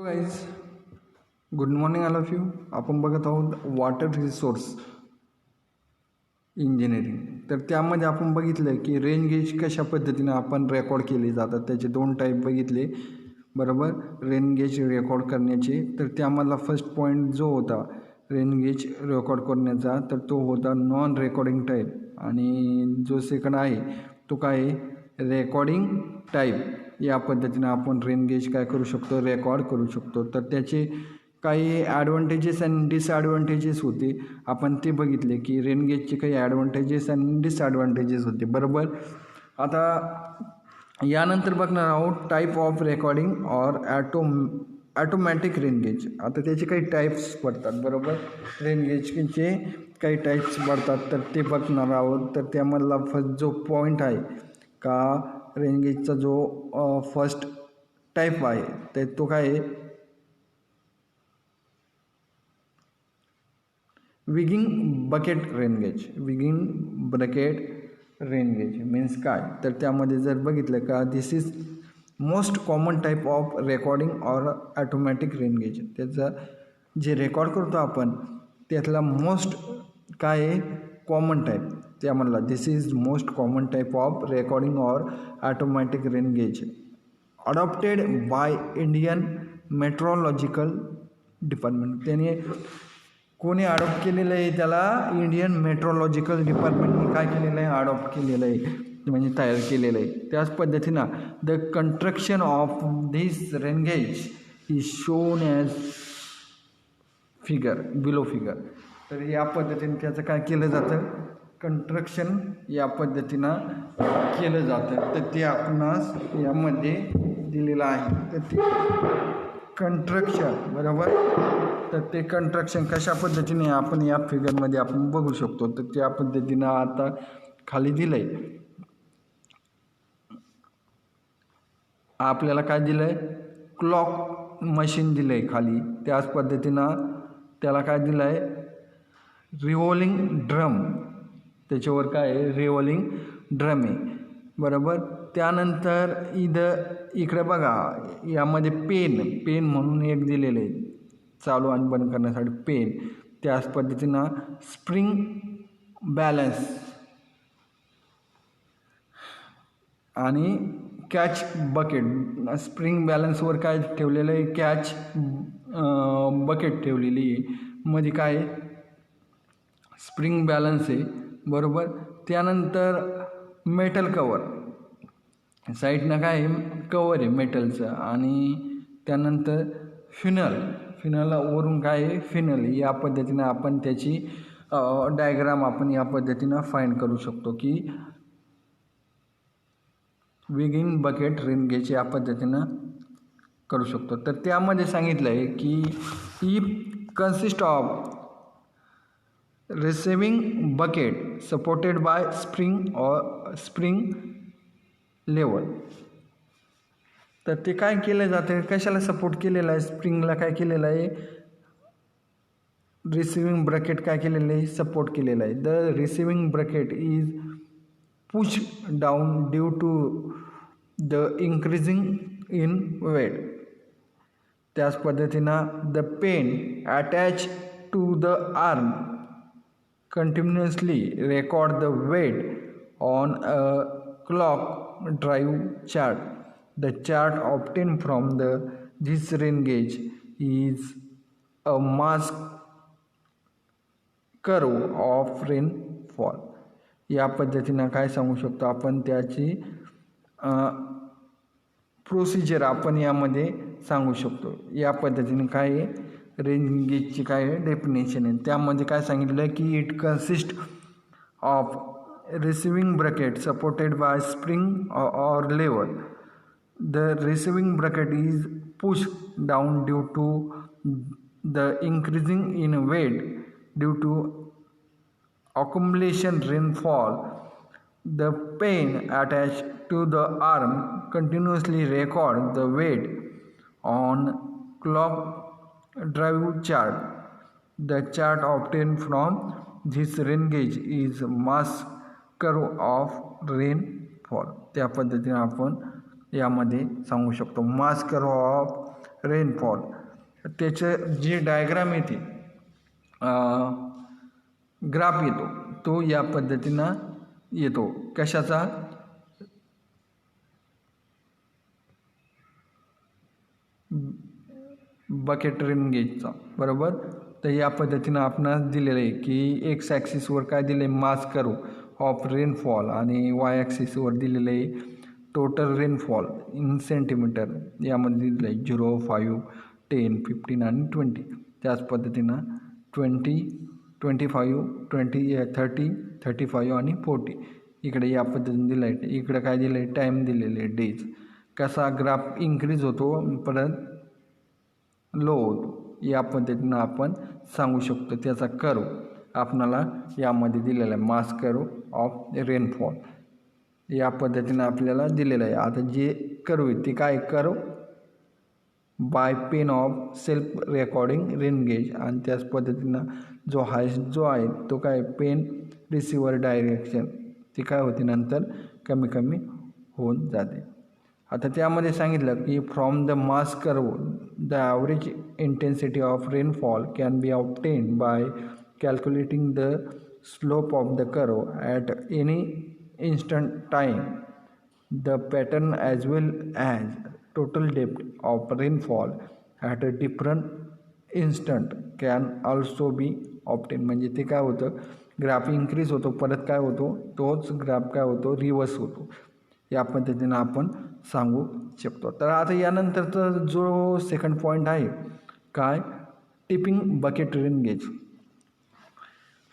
Guys, good morning all of you. आपण बघत आहोत वॉटर रिसोर्स इंजिनिअरिंग. तर त्यामध्ये आपण बघितलं की रेन गेज कशा पद्धतीनं आपण रेकॉर्ड केले जातात, त्याचे दोन टाईप बघितले बरोबर. रेन गेज रेकॉर्ड करण्याचे, तर त्यामधला फर्स्ट पॉईंट जो होता रेन गेज रेकॉर्ड करण्याचा, तर तो होता नॉन रेकॉर्डिंग टाईप. आणि जो सेकंड आहे तो काय आहे, रेकॉर्डिंग टाईप. या पद्धतीनं आपण रेन गेज काय करू शकतो, रेकॉर्ड करू शकतो. तर त्याचे काही ॲडव्हान्टेजेस आणि डिसॲडव्हान्टेजेस होते, आपण ते बघितले की रेन गेजचे काही ॲडव्हान्टेजेस आणि डिसॲडव्हान्टेजेस होते बरोबर. आता यानंतर बघणार आहोत type of recording or automatic rain gauge. आता त्याचे काही टाईप्स पडतात बरोबर, रेन गेजचे काही टाईप्स पडतात, तर ते बघणार आहोत. तर त्यामधला फर्स्ट जो पॉईंट आहे का रेन गेजचा जो फर्स्ट टाईप आहे तर तो काय आहे, weighing bucket rain gauge. Weighing bucket rain gauge means काय, तर त्यामध्ये जर बघितलं का this is most common type of recording or automatic rain gauge. त्याचं जे रेकॉर्ड करतो आपण त्यातला मोस्ट काय आहे, कॉमन टाईप. त्यामधला this is most common type of recording or automatic rain gauge adopted by Indian meteorological department. त्याने कोणी अडॉप्ट केलेलं आहे, त्याला इंडियन मेट्रोलॉजिकल डिपार्टमेंटने काय केलेलं आहे, अडॉप्ट केलेलं आहे, म्हणजे तयार केलेलं आहे. त्याच पद्धतीनं the construction of this rain gauge is shown as figure below figure. तर या पद्धतीने त्याचं काय केलं जातं, कंस्ट्रक्शन या पद्धतीनं केलं जातं. तर ते आपणास यामध्ये दिलेलं आहे. तर ते कंस्ट्रक्शन बरोबर, तर ते कंस्ट्रक्शन कशा पद्धतीने आपण या फिगरमध्ये आपण बघू शकतो. तर त्या पद्धतीनं आता खाली दिलं आहे आपल्याला, काय दिलं आहे, क्लॉक मशीन दिलं आहे खाली. त्याच पद्धतीनं त्याला काय दिलं आहे, रिव्हॉल्विंग ड्रम. त्याच्यावर काय आहे, रिव्हॉल्विंग ड्रम आहे बरोबर. त्यानंतर इकडे बघा यामध्ये पेन म्हणून एक दिलेलं आहे, चालू आणि बंद करण्यासाठी पेन. त्याच पद्धतीनं स्प्रिंग बॅलन्स आणि कॅच बकेट. स्प्रिंग बॅलन्सवर काय ठेवलेलं आहे, कॅच बकेट ठेवलेली आहे. मध्ये काय स्प्रिंग बॅलन्स आहे बरोबर. त्यानंतर मेटल कवर, साईडनं काय आहे, कवर आहे मेटलचं. आणि त्यानंतर फिनलवरून काय आहे, फिनल. या पद्धतीनं आपण त्याची डायग्राम आपण या पद्धतीनं फाइंड करू शकतो की विगिंग बकेट रेन गेज या पद्धतीनं करू शकतो. तर त्यामध्ये सांगितलं आहे की if consist of receiving bucket supported by spring और स्प्रिंग लेवल. तर ते काय केलं जातं, कशाला सपोर्ट केलेला आहे, स्प्रिंगला काय केलेलं आहे, रिसिविंग ब्रॅकेट काय केलेलं आहे, सपोर्ट केलेलं आहे. The receiving bracket is push down due to the increasing in weight. त्याच पद्धतीनं the pen attach to the arm continuously record the weight on a clock drive chart. The chart obtained from this rain gauge is a mass curve of rainfall. या पद्धतीनं काय सांगू शकतो आपण, त्याची procedure आपण यामध्ये सांगू शकतो. या पद्धतीने काय आहे, रेन गेजची काय आहे डेफिनेशन आहे. त्यामध्ये काय सांगितलं आहे की it consist of receiving bracket supported by spring or level. The receiving bracket is push down due to the increasing in weight due to accumulation rainfall. The pen attached to the arm continuously record the weight on clock drive chart. The chart obtained from this rain gauge is mass curve of rainfall. त्या पद्धतीने आपण यामध्ये सांगू शकतो, मास curve of rainfall त्याचं जी diagram येते graph येतो तो या पद्धतीनं येतो. कशाचा? बकेट रेन गेजचा. बरोबर. तर या पद्धतीनं आपणास दिलेलं आहे की एक्स ॲक्सिसवर काय दिलं आहे, मास कर्व ऑफ रेनफॉल, आणि वाय ॲक्सिसवर दिलेलं आहे टोटल रेनफॉल इन सेंटीमीटर. यामध्ये दिलं आहे 0, 5, 10, 15 आणि 20. त्याच पद्धतीनं 20, 25, 20, 30, 35 आणि 40 इकडे या पद्धतीने दिलं आहे. इकडं काय दिलं आहे, टाईम दिलेले आहे, डेज. कसा ग्राफ इन्क्रीज होतो परत लो होतो या पद्धतीनं आपण सांगू शकतो. त्याचा कर्व आपणाला यामध्ये दिलेला आहे, मास कर्व ऑफ रेनफॉल या पद्धतीनं आपल्याला दिलेलं आहे. आता जे कर्व आहे ते काय, curve y pain of self recording rain gauge, आणि त्याच पद्धतीनं जो आहे तो काय, पेन रिसिव्हर डायरेक्शन ते काय होते नंतर कमी कमी होऊन जाते. आता त्यामध्ये सांगितलं की from the mass curve the average intensity of rainfall can be obtained by calculating the slope of the curve at any instant time. The pattern as well as total depth of rainfall at a different instant can also be obtained. म्हणजे ते काय होतं, graph increase होतो परत काय होतो, तोच graph काय होतो, रिवर्स होतो. या पद्धतीनं आपण सांगू शकतो. तर आता यानंतरचा जो सेकंड पॉईंट आहे काय, टिपिंग बकेट रेन गेज.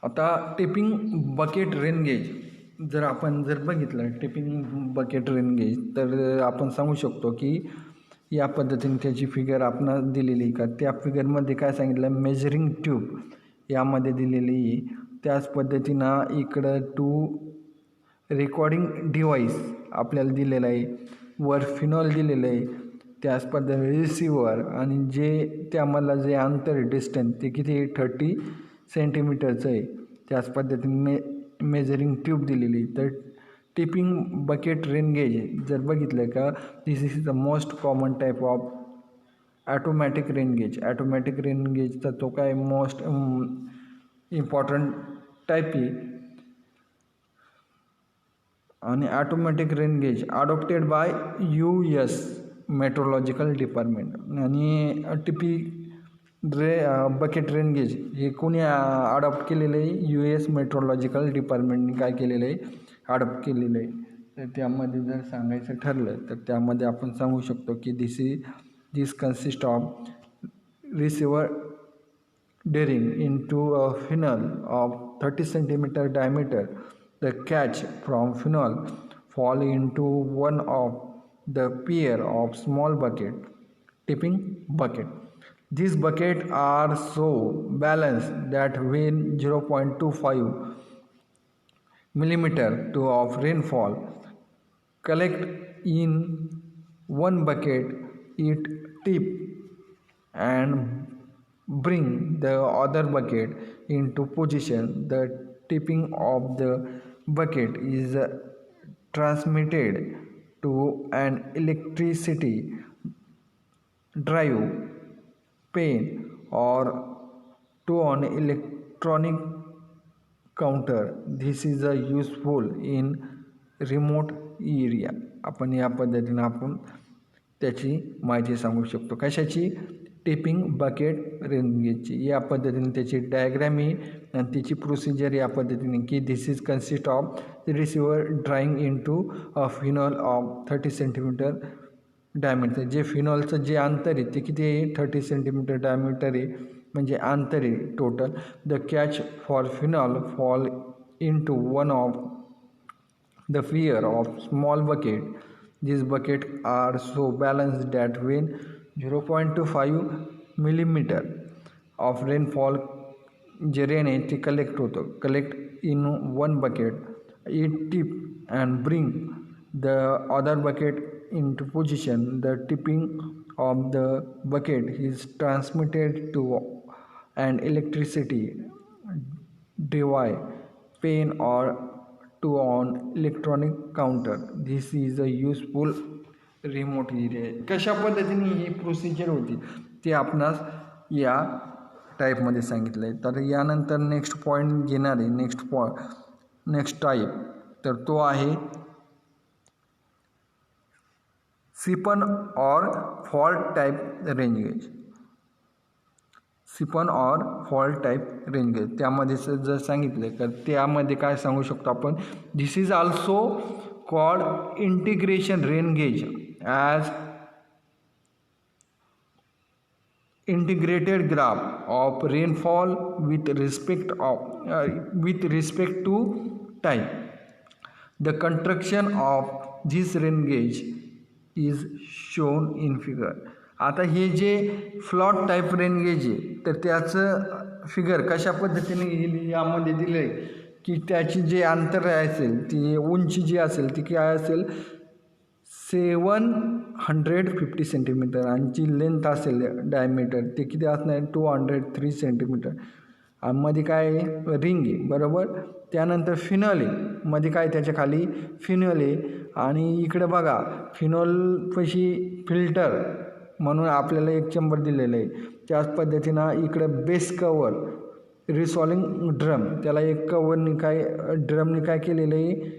आता टिपिंग बकेट रेन गेज जर आपण बघितलं टिपिंग बकेट रेन गेज, तर आपण सांगू शकतो की या पद्धतीने त्याची फिगर आपण दिलेली का, त्या फिगरमध्ये काय सांगितलं, मेजरिंग ट्यूब यामध्ये दिलेली. त्याच पद्धतीनं इकडं रेकॉर्डिंग डिव्हाइस आपल्याला दिलेलं आहे, वर फिनॉल दिलेलं आहे. त्याच पद्धतीने रिसिव्हर, आणि जे त्यामधला जे अंतर डिस्टन्स ते किती, 30 सेंटीमीटरचं आहे. त्याच पद्धतीने मेजरिंग ट्यूब दिलेली. तर टिपिंग बकेट रेन गेज जर बघितलं का, this is the most common type of automatic rain gauge. Automatic rain गेजचा तो काय मोस्ट इम्पॉर्टंट टाईप आहे. आणि automatic rain gauge adopted by US meteorological department. आणि बकेट रेन गेज हे कोणी अडॉप्ट केलेलं आहे, US मेट्रोलॉजिकल डिपार्टमेंटने काय केलेलं आहे, अडॉप्ट केलेलं आहे. तर त्यामध्ये जर सांगायचं ठरलं तर त्यामध्ये आपण सांगू शकतो की this consist of receiver during into a funnel of 30 centimeter diameter. The catch from funnel fall into one of the pair of small bucket, tipping bucket. These buckets are so balanced that when 0.25 millimeter of rainfall collect in one bucket, it tip and bring the other bucket into position. The tipping of the bucket is transmitted to an electricity drive pen or to an electronic counter. This is useful in remote area. आपण या पद्धतीने आपण त्याची माहिती सांगू शकतो. कशाची, tipping bucket rain गेजची. या पद्धतीने त्याची डायग्राम आहे आणि त्याची प्रोसिजर या पद्धतीने की this is consist of receiver drawing into a funnel of 30 centimetre diameter. जे फिनॉलचं जे अंतर आहे ते किती आहे, 30 सेंटीमीटर डायमीटर आहे, म्हणजे अंतर आहे total. The catch for phenol fall into one of the pair of small bucket. These buckets are so balanced that when 0.25 millimeter of rainfall जे रेन आहे ते collect in one bucket, it tip and bring the other bucket into position. The tipping of the bucket is transmitted to an electricity device, pen or to an electronic counter. This is useful remote area. कशा पद्धतीने ही procedure होती ते आपणास या टाईपमध्ये सांगितलं आहे. तर यानंतर नेक्स्ट पॉईंट घेणार आहे, नेक्स्ट टाईप, तर तो आहे सिपन और फॉल्ट टाईप रेंज गेज. सिपन और फॉल्ट टाईप रेंज गेज त्यामध्ये जर सांगितलं तर त्यामध्ये काय सांगू शकतो आपण, this is also called integration rain gauge as integrated graph of rainfall with respect to time. The construction of this rain gauge is shown in figure. आता हे जे फ्लॉट टाईप रेन गेज आहे तर त्याचं फिगर कशा पद्धतीने यामध्ये दिलं आहे की त्याची जे अंतर असेल ती उंची जी असेल ती काय असेल 750 सेंटीमीटर आणि जी लेंथ असेल डायमीटर ते किती असणार 203 सेंटीमीटर. मध्ये काय आहे रिंग आहे बरोबर. त्यानंतर फिनॉल आहे मध्ये काय त्याच्या खाली फिनॉल आहे आणि इकडे बघा फिनॉलपाशी फिल्टर म्हणून आपल्याला एक चंबर दिलेलं आहे. त्याच पद्धतीनं इकडे बेस कवर रिसॉल्विंग ड्रम त्याला एक कवरनी काय ड्रमनी काय केलेलं आहे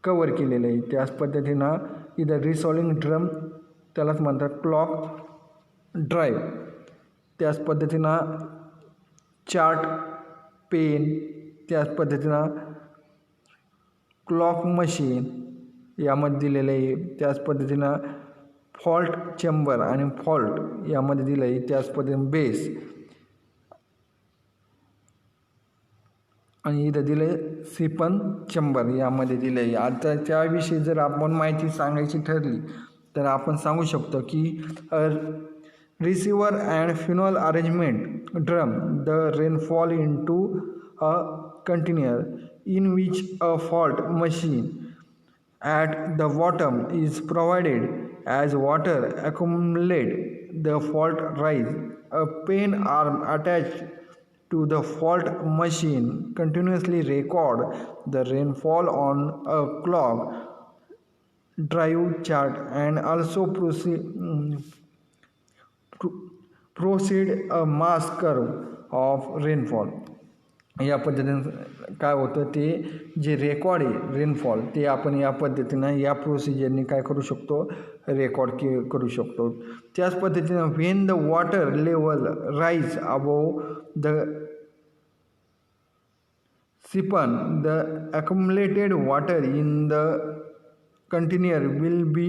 कवर केलेलं आहे. त्याच पद्धतीनं इथं रिसॉल्विंग ड्रम त्यालाच म्हणतात क्लॉक ड्राईव्ह. त्याच पद्धतीनं चार्ट पेन त्याच पद्धतीनं क्लॉक मशीन यामध्ये दिलेलं आहे. त्याच पद्धतीनं फॉल्ट चेंबर आणि फॉल्ट यामध्ये दिलं आहे. त्याच पद्धतीनं बेस आणि इथं दिलं आहे सिपन चेंबर यामध्ये दिलं आहे. आता त्याविषयी जर आपण माहिती सांगायची ठरली तर आपण सांगू शकतो की receiver and funnel arrangement drum the rainfall into a container in which a fault machine at the bottom is provided as water accumulate the fault rise. A pen arm attached to the fault machine continuously record the rainfall on a clock drive chart and also proceed a mass curve of rainfall. या पद्धतीनं काय होतं ते जे record आहे rainfall ते आपण या पद्धतीनं या प्रोसिजरने काय करू शकतो रेकॉर्ड करू शकतो. त्याच पद्धतीनं when the water level rise above the siphon the accumulated water in the container will be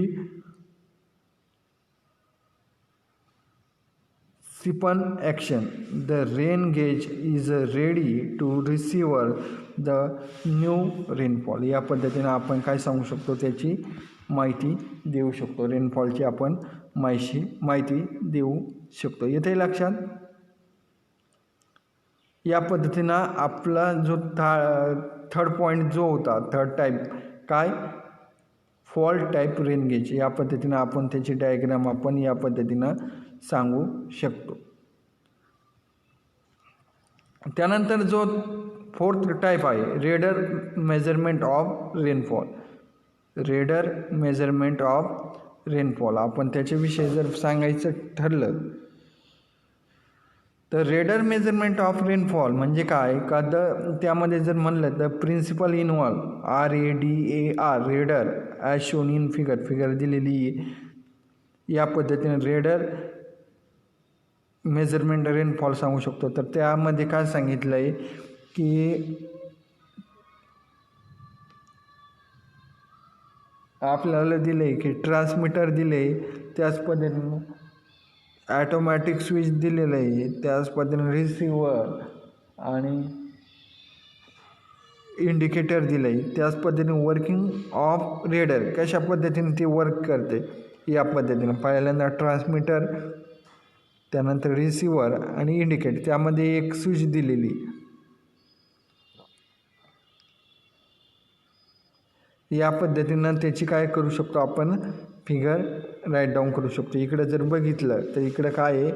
siphon action. The rain gauge is ready to receive the new rainfall. या पद्धतीने आपण काय सांगू शकतो त्याची माहिती देऊ शकतो. रेनफॉलची आपण माहिती देऊ शकतो. येथे लक्षात या पद्धतीनं आपला जो थर्ड पॉईंट जो होता थर्ड टाईप काय फॉल्ट टाईप रेन गेज या पद्धतीनं आपण त्याची डायग्राम आपण या पद्धतीनं सांगू शकतो. त्यानंतर जो फोर्थ टाईप आहे raider measurement of rainfall. Raider measurement of rainfall आपण त्याच्याविषयी जर सांगायचं ठरलं तर रेडर मेजरमेंट ऑफ रेनफॉल म्हणजे काय का त्यामध्ये जर म्हणलं तर principle involve RADAR radar as shown in figure दिलेली आहे. या पद्धतीने रेडर मेजरमेंट रेनफॉल सांगू शकतो. तर त्यामध्ये काय सांगितलं आहे की आपल्याला दिलं आहे की ट्रान्समीटर दिले त्याच पद्धतीनं ॲटोमॅटिक स्विच दिलेलं आहे. त्याच पद्धतीने रिसिव्हर आणि इंडिकेटर दिलं आहे. त्याच पद्धतीने वर्किंग ऑफ रेडर कशा पद्धतीने ते वर्क करते या पद्धतीनं पहिल्यांदा ट्रान्समीटर त्यानंतर रिसिव्हर आणि इंडिकेटर त्यामध्ये एक स्विच दिलेली. या पद्धतीनं त्याची काय करू शकतो आपण फिगर राईट डाऊन करू शकतो. इकडे जर बघितलं तर इकडे काय आहे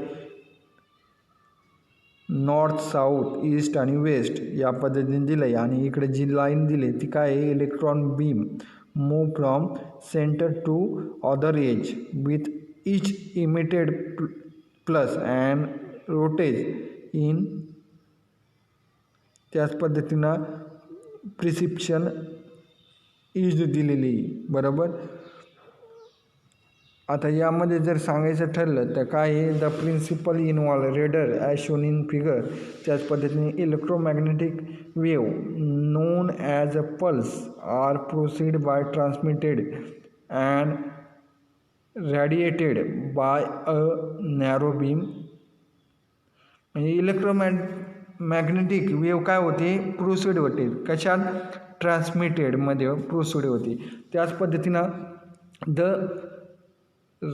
नॉर्थ साऊथ ईस्ट आणि वेस्ट या पद्धतीने दिलं आहे आणि इकडे जी लाईन दिली ती काय आहे electron beam move from center to other edge with each emitted plus and rotate in. त्याच पद्धतीनं प्रिस्क्रिप्शन इज दिलेली बरोबर. आता यामध्ये जर सांगायचं ठरलं तर काय आहे, the principle involve radar as shown in figure. त्याच पद्धतीने electromagnetic wave known as a pulse are proceed by transmitted and radiated by a narrow beam. म्हणजे मॅग्नेटिक वेव्ह काय होते, प्रोसीड होते कशात, ट्रान्समिटेडमध्ये प्रोसीड होते. त्याच पद्धतीनं the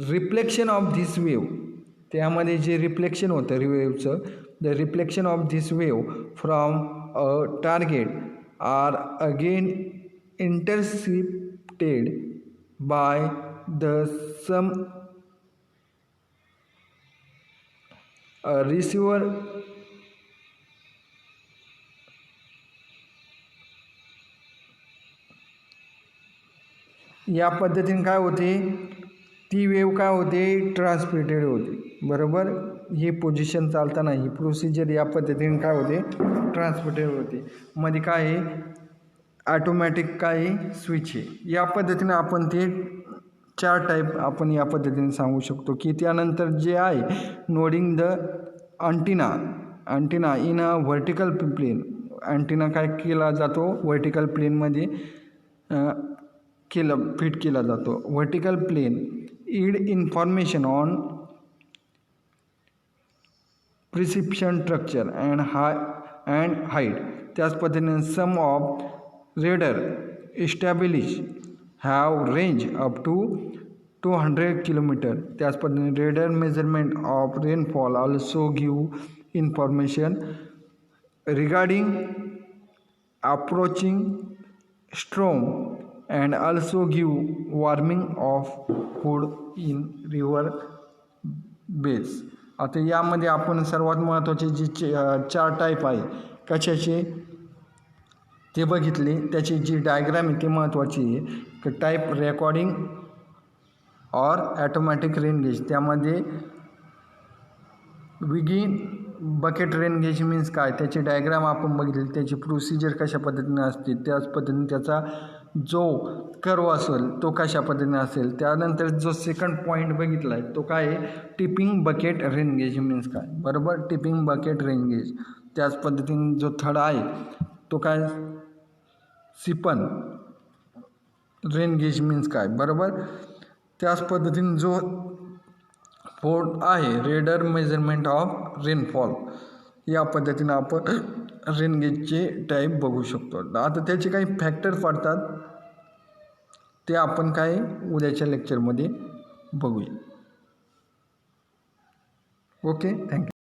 reflection of this wave, त्यामध्ये जे रिफ्लेक्शन होतं वेव्हचं, the reflection of this wave from a target are again intercepted by the some receiver. या पद्धतीने काय होते, ती वेव्ह काय होते, ट्रान्समिटेड होते बरोबर. ही पोझिशन चालताना ही प्रोसिजर या पद्धतीने काय होते, ट्रान्समिटेड होते. मध्ये काय आहे, ॲटोमॅटिक काय स्विच आहे. या पद्धतीने आपण ते 4 टाईप आपण या पद्धतीने सांगू शकतो. की त्यानंतर जे आहे nodding the antenna in a vertical plane. Antenna काय केला जातो, व्हर्टिकल प्लेनमध्ये फिट केला जातो. Vertical plane yield information on prescription structure and height. त्याच पद्धतीने some of radar establish have range up to 200 kilometre. त्याच पद्धतीने radar measurement of rainfall also give information regarding approaching storm and also give warming of food in river beds. आता यामध्ये आपण सर्वात महत्त्वाचे जे 4 टाईप आहे कशाचे ते बघितले. त्याची जी डायग्राम आहे ती महत्त्वाची आहे. की टाईप रेकॉर्डिंग और ॲटोमॅटिक रेन गेज. त्यामध्ये विगिन बकेट रेन गेज मीन्स काय, त्याची डायग्राम आपण बघितली, त्याची प्रोसिजर कशा पद्धतीने असते, त्याच पद्धतीने त्याचा जो कर्व असेल तो कशा पद्धतीने असेल. त्यानंतर जो सेकंड पॉईंट बघितला आहे तो काय आहे, tipping bucket rain gauge means काय बरोबर, टिपिंग बकेट रेन गेज. त्याच पद्धतीने जो थर्ड आहे तो काय, सिपन रेन गेज मीन्स काय बरोबर. त्याच पद्धतीने जो फोर्थ आहे रेडर मेजरमेंट ऑफ रेनफॉल. या पद्धतीने आपण रेन गेजचे टाईप बघू शकतो. आता त्याचे काही फॅक्टर पडतात ते आपण काय उद्याच्या लेक्चरमध्ये बघूया. Okay, thank you.